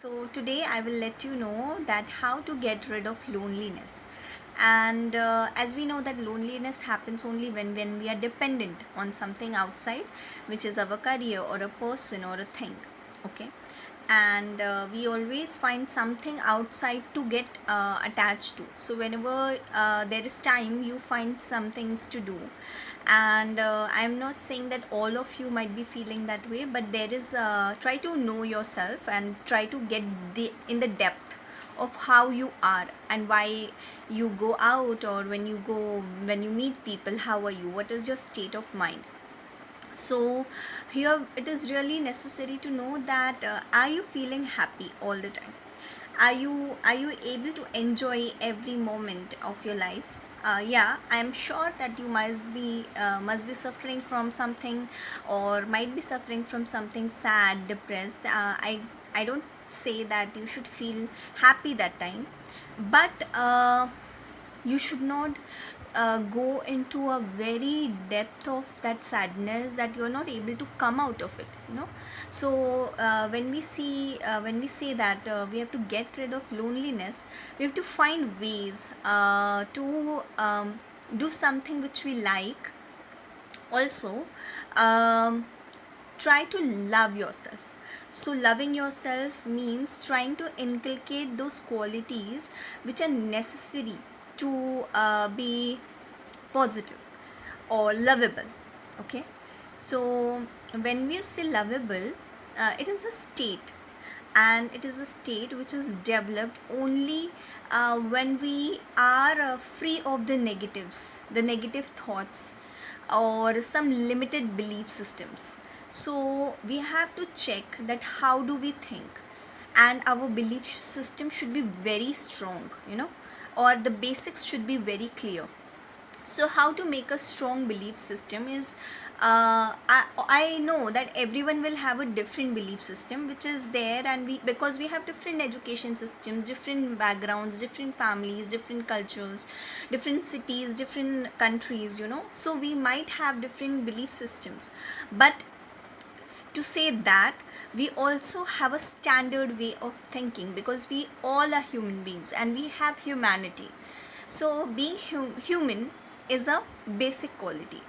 So today I will let you know that how to get rid of loneliness. And as we know that loneliness happens only when we are dependent on something outside, which is our career or a person or a thing. Okay. And we always find something outside to get attached to. So whenever there is time, you find some things to do. And I'm not saying that all of you might be feeling that way, but there is try to know yourself and try to get in the depth of how you are and why you go out, or when you meet people, how are you, what is your state of mind. So here it is really necessary to know that are you feeling happy all the time, are you able to enjoy every moment of your life. Yeah, I am sure that you must be suffering from something, or might be suffering from something sad, depressed. I don't say that you should feel happy that time, but you should not go into a very depth of that sadness that you're not able to come out of it. So when we say that we have to get rid of loneliness, we have to find ways to do something which we like. Also, um, try to love yourself. So loving yourself means trying to inculcate those qualities which are necessary to be positive or lovable. Okay. So when we say lovable, it is a state, and it is a state which is developed only when we are free of the negatives, the negative thoughts, or some limited belief systems. So we have to check that how do we think, and our belief system should be very strong, or the basics should be very clear. So how to make a strong belief system is, I know that everyone will have a different belief system which is there, and because we have different education systems, different backgrounds, different families, different cultures, different cities, different countries. So we might have different belief systems, but to say that we also have a standard way of thinking, because we all are human beings and we have humanity. So being human is a basic quality,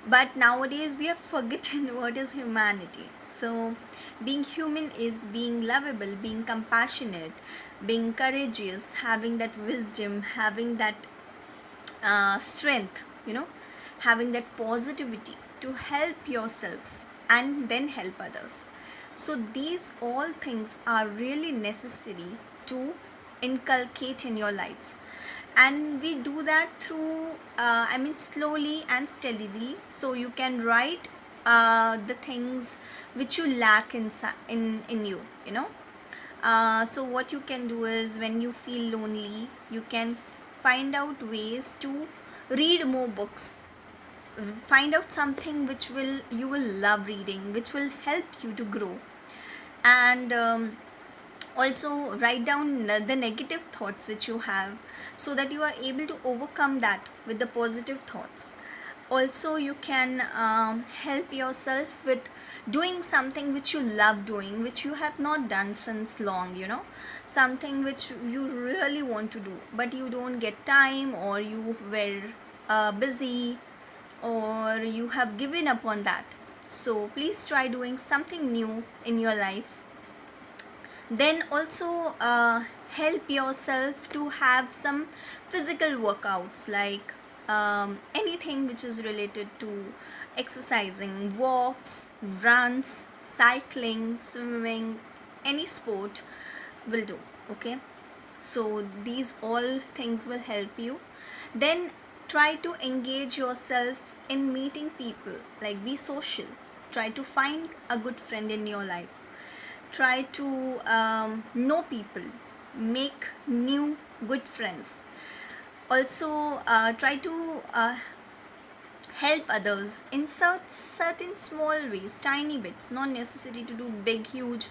but nowadays we have forgotten what is humanity. So being human is being lovable, being compassionate, being courageous, having that wisdom, having that strength, having that positivity to help yourself and then help others. So these all things are really necessary to inculcate in your life, and we do that through slowly and steadily. So you can write the things which you lack in you. So what you can do is, when you feel lonely, you can find out ways to read more books, find out something which will you will love reading, which will help you to grow. And also write down the negative thoughts which you have, so that you are able to overcome that with the positive thoughts. Also you can help yourself with doing something which you love doing, which you have not done since long, something which you really want to do but you don't get time, or you were busy, or you have given up on that. So please try doing something new in your life. Then also help yourself to have some physical workouts, like anything which is related to exercising, walks, runs, cycling, swimming, any sport will do. Okay. So these all things will help you. Then try to engage yourself in meeting people, like be social. Try to find a good friend in your life. Try to know people, make new good friends. Also try to help others in certain small ways, tiny bits, not necessary to do big huge